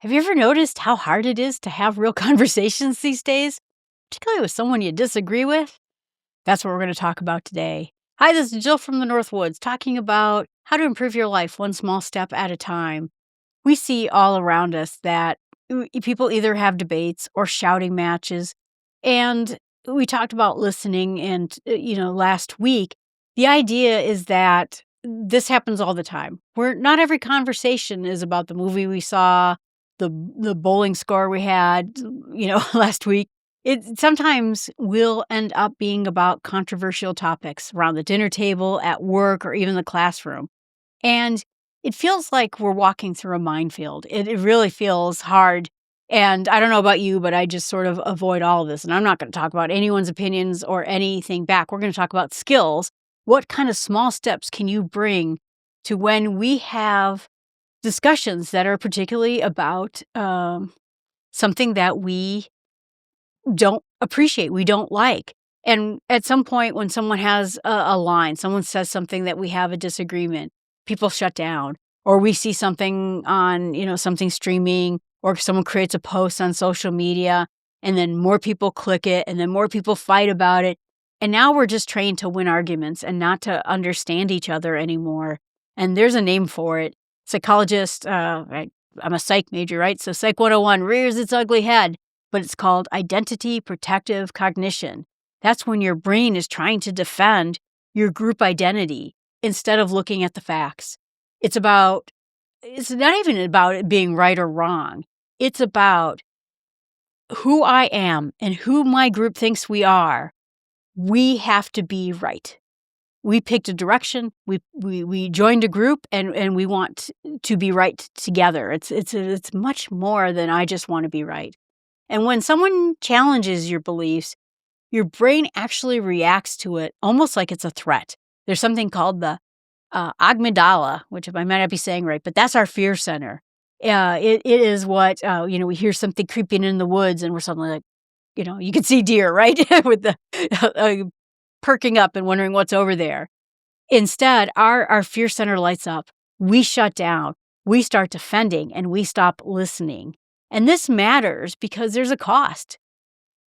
Have you ever noticed how hard it is to have real conversations these days, particularly with someone you disagree with? That's what we're going to talk about today. Hi, this is Jill from the Northwoods talking about how to improve your life one small step at a time. We see all around us that people either have debates or shouting matches. And we talked about listening and, last week. The idea is that this happens all the time, where not every conversation is about the movie we saw, the bowling score we had, last week. It sometimes will end up being about controversial topics around the dinner table, at work, or even the classroom. And it feels like we're walking through a minefield. It really feels hard. And I don't know about you, but I just sort of avoid all of this. And I'm not going to talk about anyone's opinions or anything back. We're going to talk about skills. What kind of small steps can you bring to when we have discussions that are particularly about something that we don't appreciate, we don't like? And at some point when someone has a line, someone says something that we have a disagreement, people shut down, or we see something on, something streaming, or someone creates a post on social media, and then more people click it, and then more people fight about it. And now we're just trained to win arguments and not to understand each other anymore. And there's a name for it. Psychologist, I'm a psych major, right? So Psych 101 rears its ugly head, but it's called identity protective cognition. That's when your brain is trying to defend your group identity instead of looking at the facts. It's not even about it being right or wrong. It's about who I am and who my group thinks we are. We have to be right. We picked a direction. We joined a group, and we want to be right together. It's much more than I just want to be right. And when someone challenges your beliefs, your brain actually reacts to it almost like it's a threat. There's something called the amygdala, which I might not be saying right, but that's our fear center. It is what, we hear something creeping in the woods and we're suddenly like, you can see deer, right? With the perking up and wondering what's over there. Instead, our fear center lights up. We shut down. We start defending and we stop listening. And this matters because there's a cost.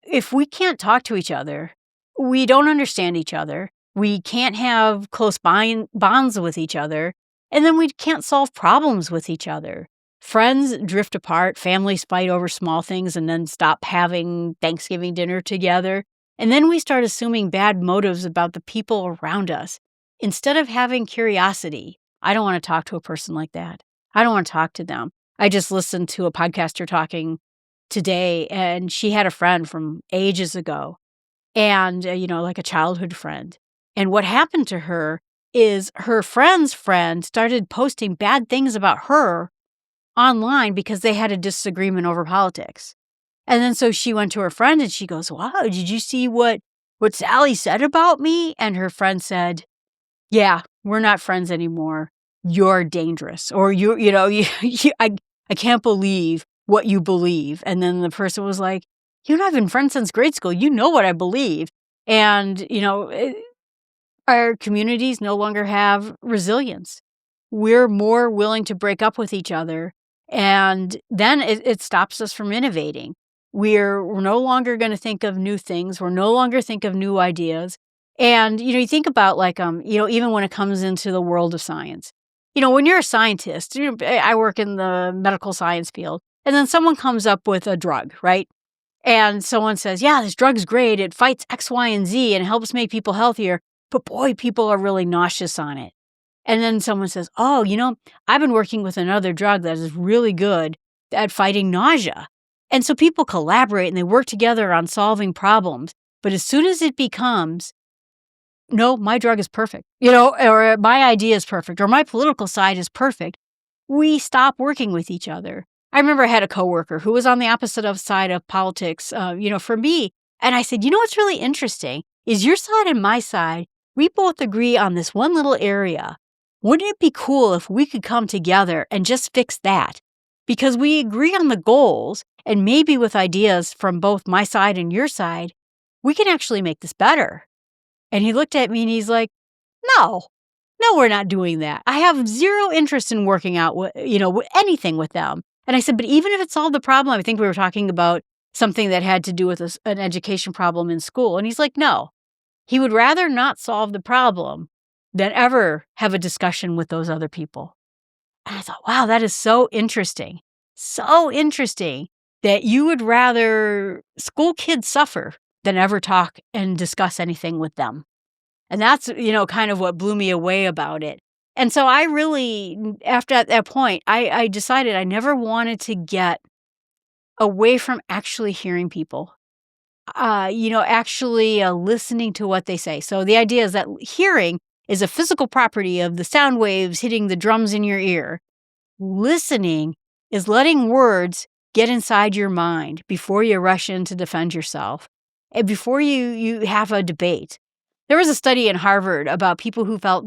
If we can't talk to each other, we don't understand each other, we can't have close bonds with each other, and then we can't solve problems with each other. Friends drift apart, families fight over small things and then stop having Thanksgiving dinner together. And then we start assuming bad motives about the people around us. Instead of having curiosity, I don't want to talk to a person like that. I don't want to talk to them. I just listened to a podcaster talking today, and she had a friend from ages ago, and, like a childhood friend. And what happened to her is her friend's friend started posting bad things about her online because they had a disagreement over politics. And then so she went to her friend and she goes, "Wow, did you see what Sally said about me?" And her friend said, "Yeah, we're not friends anymore. You're dangerous." Or I can't believe what you believe. And then the person was like, "You're not been friends since grade school. You know what I believe." And, our communities no longer have resilience. We're more willing to break up with each other. And then it stops us from innovating. We're no longer going to think of new things. We're no longer think of new ideas. And, you think about even when it comes into the world of science, when you're a scientist, I work in the medical science field, and then someone comes up with a drug, right? And someone says, "Yeah, this drug's great. It fights X, Y, and Z and helps make people healthier. But boy, people are really nauseous on it." And then someone says, "Oh, I've been working with another drug that is really good at fighting nausea." And so people collaborate and they work together on solving problems. But as soon as it becomes, "No, my drug is perfect," or "my idea is perfect," or "my political side is perfect," we stop working with each other. I remember I had a coworker who was on the opposite side of politics, for me. And I said, "What's really interesting is your side and my side, we both agree on this one little area. Wouldn't it be cool if we could come together and just fix that? Because we agree on the goals, and maybe with ideas from both my side and your side, we can actually make this better." And he looked at me and he's like, No, we're not doing that. I have zero interest in working out, anything with them. And I said, but even if it solved the problem, I think we were talking about something that had to do with an education problem in school. And he's like, no, he would rather not solve the problem than ever have a discussion with those other people. And I thought, wow, that is so interesting. So interesting that you would rather school kids suffer than ever talk and discuss anything with them. And that's, kind of what blew me away about it. And so I really, after at that point, I decided I never wanted to get away from actually hearing people, actually listening to what they say. So the idea is that hearing is a physical property of the sound waves hitting the drums in your ear. Listening is letting words get inside your mind before you rush in to defend yourself and before you have a debate. There was a study in Harvard about people who felt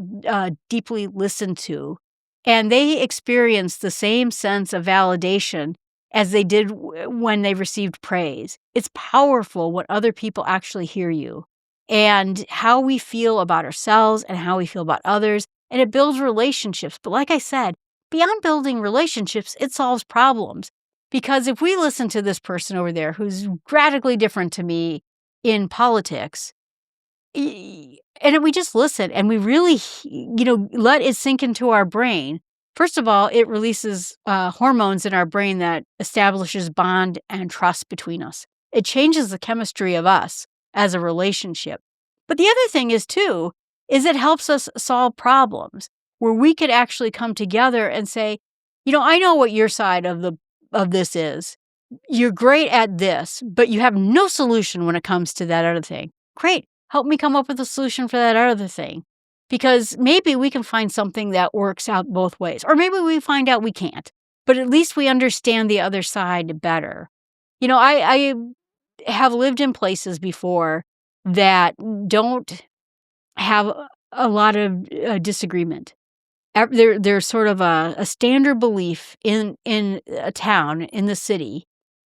deeply listened to, and they experienced the same sense of validation as they did when they received praise. It's powerful when other people actually hear you and how we feel about ourselves and how we feel about others, and it builds relationships. But like I said, beyond building relationships, it solves problems. Because if we listen to this person over there who's radically different to me in politics, and we just listen and we really, let it sink into our brain. First of all, it releases hormones in our brain that establishes bond and trust between us. It changes the chemistry of us as a relationship. But the other thing is it helps us solve problems where we could actually come together and say, I know what your side of this is. You're great at this, but you have no solution when it comes to that other thing. Great. Help me come up with a solution for that other thing. Because maybe we can find something that works out both ways. Or maybe we find out we can't. But at least we understand the other side better. I have lived in places before that don't have a lot of disagreement. There's sort of a standard belief in a town, in the city.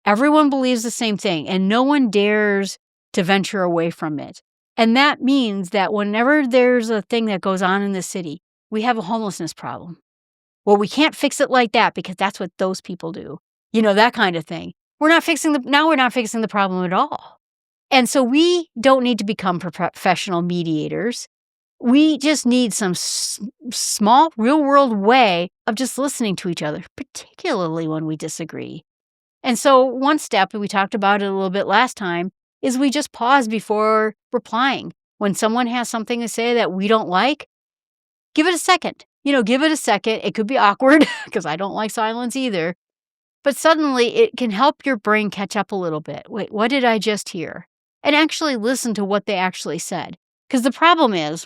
Everyone believes the same thing, and no one dares to venture away from it. And that means that whenever there's a thing that goes on in the city, we have a homelessness problem. Well, we can't fix it like that because that's what those people do. That kind of thing. We're not fixing the problem at all. And so we don't need to become professional mediators. We just need some small real-world way of just listening to each other, particularly when we disagree. And so one step, and we talked about it a little bit last time, is we just pause before replying. When someone has something to say that we don't like, give it a second. Give it a second. It could be awkward because I don't like silence either. But suddenly it can help your brain catch up a little bit. Wait, what did I just hear? And actually listen to what they actually said. Because the problem is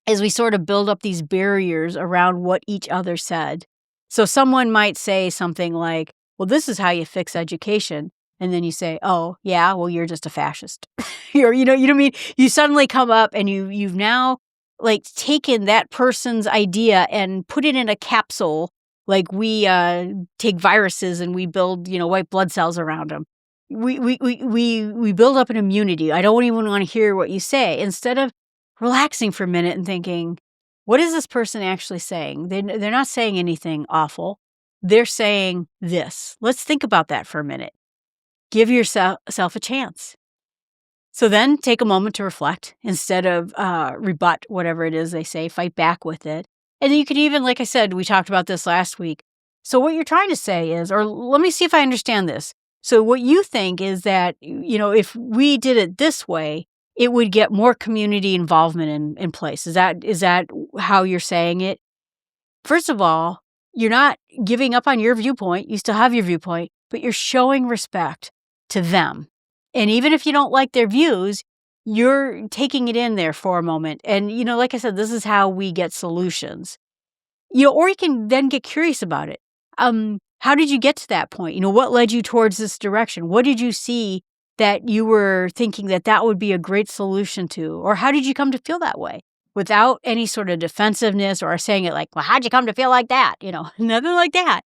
we sort of build up these barriers around what each other said. So someone might say something like, well, this is how you fix education. And then you say, oh, yeah, well, you're just a fascist. You know what I mean? You suddenly come up and you've now taken that person's idea and put it in a capsule. Like we take viruses and we build, white blood cells around them. We build up an immunity. I don't even want to hear what you say. Instead of relaxing for a minute and thinking, what is this person actually saying? They're not saying anything awful. They're saying this. Let's think about that for a minute. Give yourself a chance. So then take a moment to reflect instead of rebut whatever it is they say, fight back with it. And then you can even, like I said, we talked about this last week. So what you're trying to say is, or let me see if I understand this. So what you think is that, if we did it this way, it would get more community involvement in place. Is that how you're saying it? First of all, you're not giving up on your viewpoint. You still have your viewpoint, but you're showing respect to them. And even if you don't like their views, you're taking it in there for a moment. And, like I said, this is how we get solutions. Or you can then get curious about it. How did you get to that point? What led you towards this direction? What did you see that you were thinking that would be a great solution to? Or how did you come to feel that way? Without any sort of defensiveness or saying it like, well, how'd you come to feel like that? Nothing like that.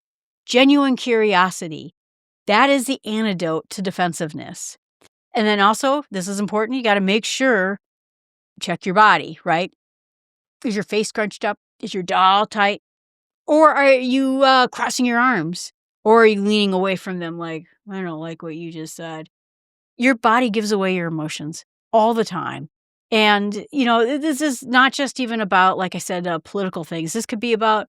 Genuine curiosity. That is the antidote to defensiveness. And then also, this is important, you got to make sure, check your body, right? Is your face scrunched up? Is your jaw tight? Or are you crossing your arms? Or are you leaning away from them like, I don't like what you just said? Your body gives away your emotions all the time. And, this is not just even about, like I said, political things. This could be about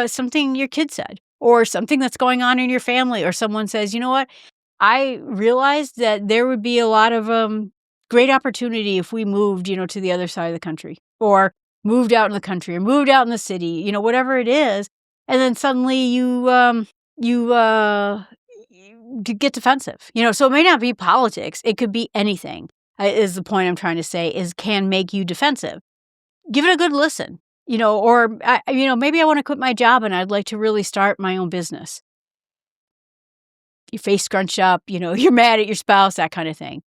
something your kid said or something that's going on in your family, or someone says, you know what? I realized that there would be a lot of great opportunity if we moved, to the other side of the country, or moved out in the country, or moved out in the city, whatever it is. And then suddenly you get defensive, so it may not be politics. It could be anything, is the point I'm trying to say, is can make you defensive. Give it a good listen, or, maybe I want to quit my job and I'd like to really start my own business. Your face scrunched up, you're mad at your spouse, that kind of thing.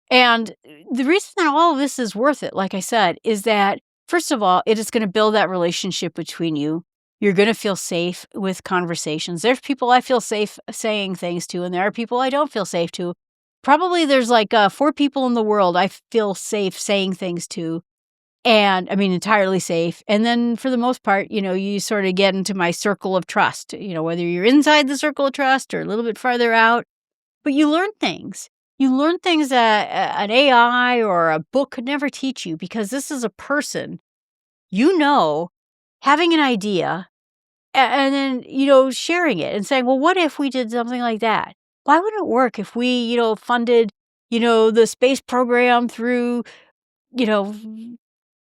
And the reason that all of this is worth it, like I said, is that, first of all, it is going to build that relationship between you. You're going to feel safe with conversations. There's people I feel safe saying things to, and there are people I don't feel safe to. Probably there's like 4 people in the world I feel safe saying things to, and I mean entirely safe. And then for the most part, you sort of get into my circle of trust, whether you're inside the circle of trust or a little bit farther out. But you learn things. You learn things that an AI or a book could never teach you, because this is a person, having an idea and then, sharing it and saying, well, what if we did something like that? Why would it work if we, funded, the space program through, you know,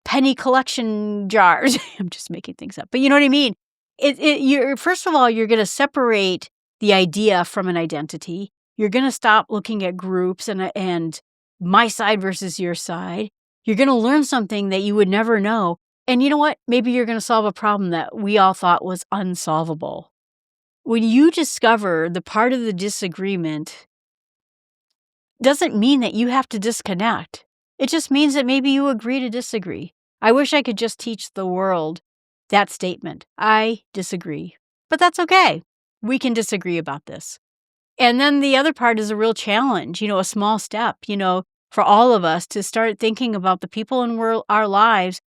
penny collection jars? I'm just making things up, but you know what I mean? You're, first of all, you're going to separate the idea from an identity. You're going to stop looking at groups and my side versus your side. You're going to learn something that you would never know. And you know what? Maybe you're going to solve a problem that we all thought was unsolvable. When you discover the part of the disagreement, doesn't mean that you have to disconnect. It just means that maybe you agree to disagree. I wish I could just teach the world that statement. I disagree. But that's okay. We can disagree about this. And then the other part is a real challenge, a small step, for all of us to start thinking about the people in our lives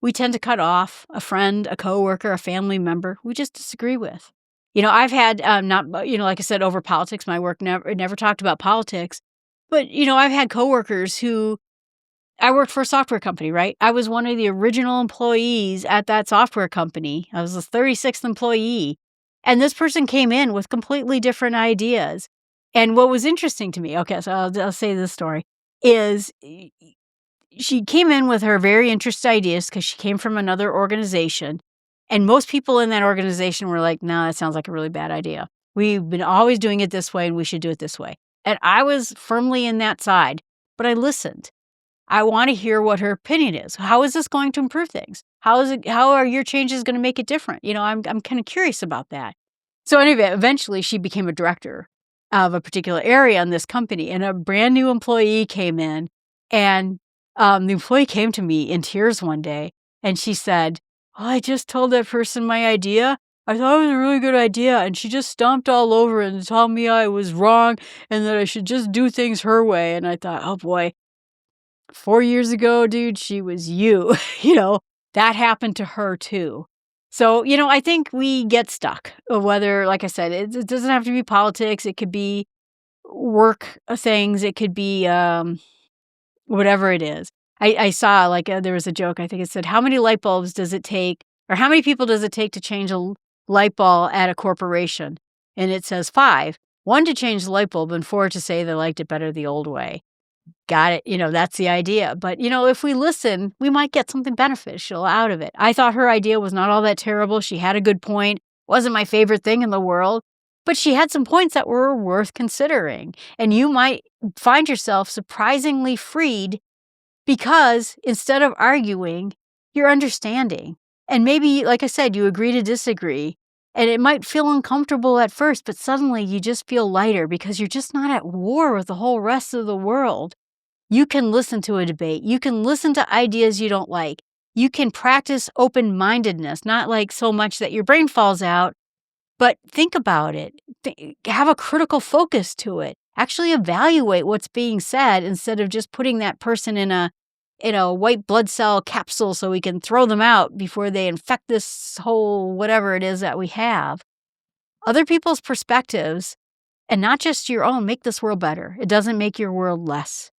we tend to cut off: a friend, a coworker, a family member we just disagree with. I've had, like I said, over politics, my work never talked about politics, but, I've had coworkers who, I worked for a software company, right? I was one of the original employees at that software company. I was the 36th employee. And this person came in with completely different ideas. And what was interesting to me, okay, so I'll say this story, is she came in with her very interesting ideas because she came from another organization. And most people in that organization were like, no, that sounds like a really bad idea. We've been always doing it this way and we should do it this way. And I was firmly in that side, but I listened. I want to hear what her opinion is. How is this going to improve things? How are your changes going to make it different? I'm kind of curious about that. So anyway, eventually she became a director of a particular area in this company, and a brand new employee came in, and the employee came to me in tears one day, and she said, oh, I just told that person my idea. I thought it was a really good idea, and she just stomped all over and told me I was wrong and that I should just do things her way. And I thought, oh boy, 4 years ago, dude, she was you. That happened to her too. So, I think we get stuck, whether, like I said, it doesn't have to be politics. It could be work things. It could be whatever it is. I saw, there was a joke, I think it said, how many light bulbs does it take, or how many people does it take to change a light bulb at a corporation? And it says 5. 1 to change the light bulb and 4 to say they liked it better the old way. Got it. That's the idea. But, if we listen, we might get something beneficial out of it. I thought her idea was not all that terrible. She had a good point. Wasn't my favorite thing in the world, but she had some points that were worth considering. And you might find yourself surprisingly freed because instead of arguing, you're understanding. And maybe, like I said, you agree to disagree. And it might feel uncomfortable at first, but suddenly you just feel lighter because you're just not at war with the whole rest of the world. You can listen to a debate. You can listen to ideas you don't like. You can practice open-mindedness, not like so much that your brain falls out, but think about it. Have a critical focus to it. Actually evaluate what's being said instead of just putting that person in a white blood cell capsule so we can throw them out before they infect this whole whatever it is that we have. other people's perspectives and not just your own make this world better. It doesn't make your world less.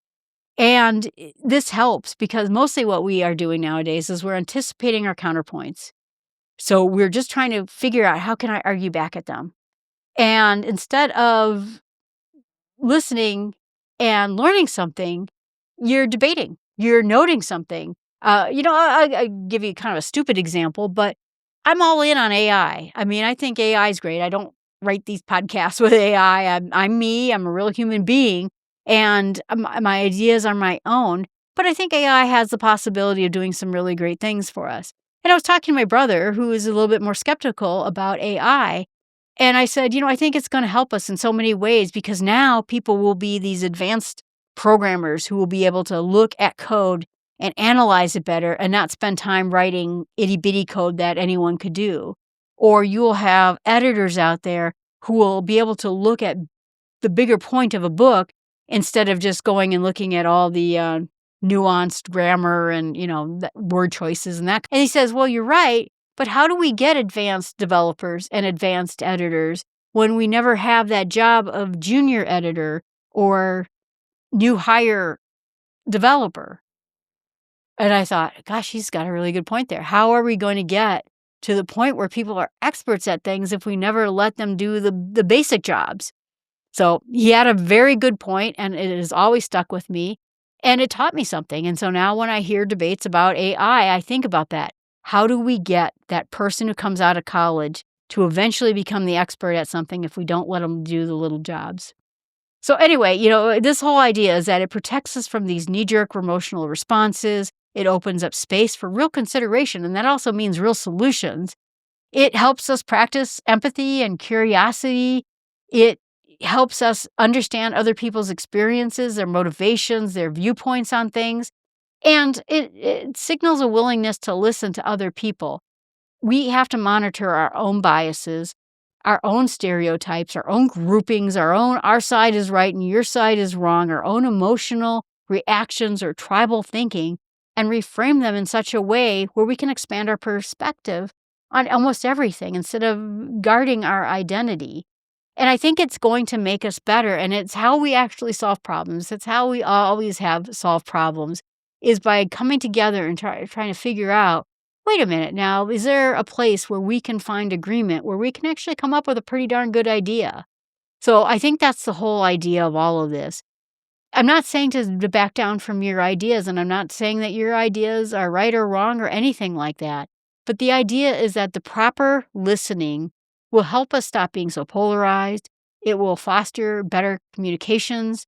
And this helps because mostly what we are doing nowadays is we're anticipating our counterpoints. So we're just trying to figure out how can I argue back at them. And instead of listening and learning something, you're debating, you're noting something. I give you kind of a stupid example, but I'm all in on AI. I mean, I think AI is great. I don't write these podcasts with AI. I'm me. I'm a real human being, and my ideas are my own. But I think AI has the possibility of doing some really great things for us. And I was talking to my brother, who is a little bit more skeptical about AI, and I said, I think it's going to help us in so many ways because now people will be these advanced programmers who will be able to look at code and analyze it better and not spend time writing itty bitty code that anyone could do. Or you will have editors out there who will be able to look at the bigger point of a book instead of just going and looking at all the nuanced grammar and, word choices and that. And he says, well, you're right. But how do we get advanced developers and advanced editors when we never have that job of junior editor or new hire developer? And I thought, gosh, he's got a really good point there. How are we going to get to the point where people are experts at things if we never let them do the basic jobs? So he had a very good point, and it has always stuck with me, and it taught me something. And so now when I hear debates about AI, I think about that. How do we get that person who comes out of college to eventually become the expert at something if we don't let them do the little jobs? So anyway, this whole idea is that it protects us from these knee-jerk emotional responses. It opens up space for real consideration, and that also means real solutions. It helps us practice empathy and curiosity. It helps us understand other people's experiences, their motivations, their viewpoints on things. And it signals a willingness to listen to other people. We have to monitor our own biases, our own stereotypes, our own groupings, our side is right and your side is wrong, our own emotional reactions or tribal thinking, and reframe them in such a way where we can expand our perspective on almost everything instead of guarding our identity. And I think it's going to make us better, and it's how we actually solve problems. It's how we always have solved problems, is by coming together and trying to figure out, wait a minute now, is there a place where we can find agreement, where we can actually come up with a pretty darn good idea? So I think that's the whole idea of all of this. I'm not saying to back down from your ideas, and I'm not saying that your ideas are right or wrong or anything like that. But the idea is that the proper listening will help us stop being so polarized. It will foster better communications,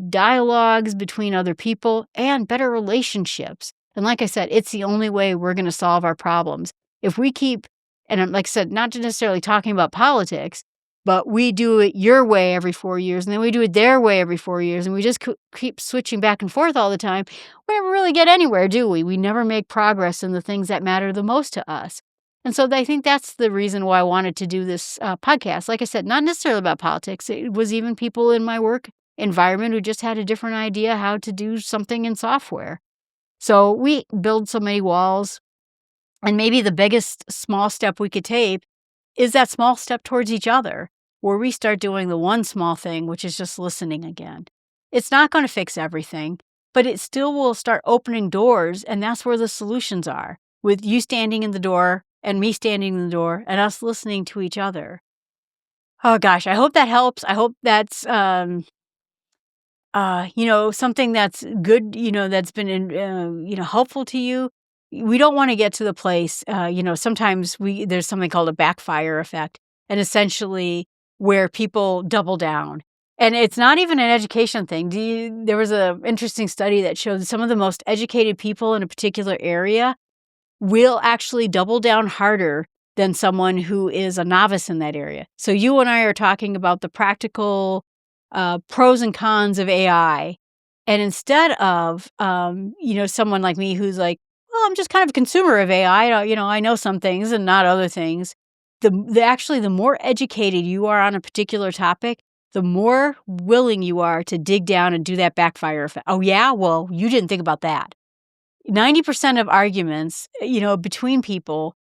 dialogues between other people, and better relationships. And like I said, it's the only way we're going to solve our problems. If we keep, and like I said, not necessarily talking about politics, but we do it your way every 4 years, and then we do it their way every 4 years, and we just keep switching back and forth all the time, we never really get anywhere, do we? We never make progress in the things that matter the most to us. And so I think that's the reason why I wanted to do this podcast. Like I said, not necessarily about politics. It was even people in my work environment who just had a different idea how to do something in software. So we build so many walls, and maybe the biggest small step we could take is that small step towards each other, where we start doing the one small thing, which is just listening again. It's not going to fix everything, but it still will start opening doors, and that's where the solutions are, with you standing in the door and me standing in the door and us listening to each other. Oh gosh, I hope that helps. I hope that's something that's good, that's been helpful to you. We don't want to get to the place, sometimes there's something called a backfire effect, and essentially where people double down. And it's not even an education thing. There was an interesting study that showed some of the most educated people in a particular area will actually double down harder than someone who is a novice in that area. So you and I are talking about the practical pros and cons of AI. And instead of, someone like me who's like, well, I'm just kind of a consumer of AI. I know some things and not other things. The more educated you are on a particular topic, the more willing you are to dig down and do that backfire effect. Oh, yeah? Well, you didn't think about that. 90% of arguments, between people,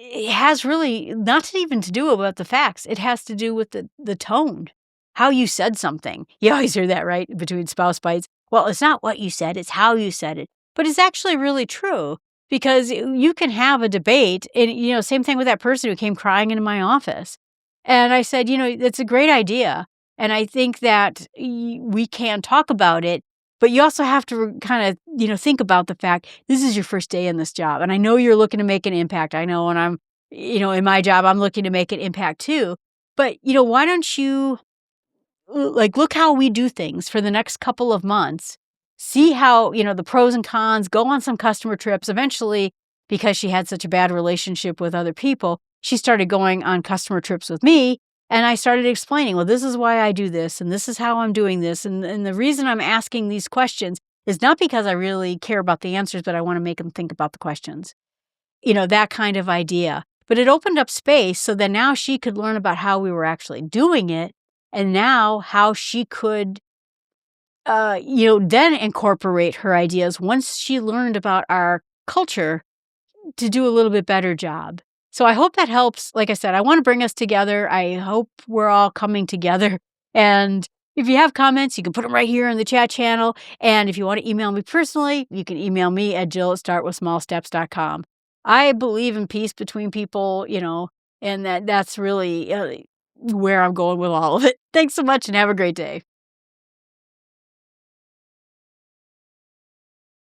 it has really not even to do about the facts. It has to do with the tone, how you said something. You always hear that, right? Between spouse fights. Well, it's not what you said, it's how you said it. But it's actually really true because you can have a debate and, same thing with that person who came crying into my office. And I said, it's a great idea. And I think that we can talk about it, but you also have to kind of, think about the fact this is your first day in this job. And I know you're looking to make an impact. I know when I'm, in my job, I'm looking to make an impact too. But, why don't you look how we do things for the next couple of months. See how, the pros and cons, go on some customer trips. Eventually, because she had such a bad relationship with other people, she started going on customer trips with me. And I started explaining, well, this is why I do this, and this is how I'm doing this. And the reason I'm asking these questions is not because I really care about the answers, but I want to make them think about the questions. That kind of idea. But it opened up space so that now she could learn about how we were actually doing it. And now how she could, then incorporate her ideas once she learned about our culture to do a little bit better job. So I hope that helps. Like I said, I want to bring us together. I hope we're all coming together. And if you have comments, you can put them right here in the chat channel. And if you want to email me personally, you can email me at jill@startwithsmallsteps.com. I believe in peace between people, and that's really where I'm going with all of it. Thanks so much and have a great day.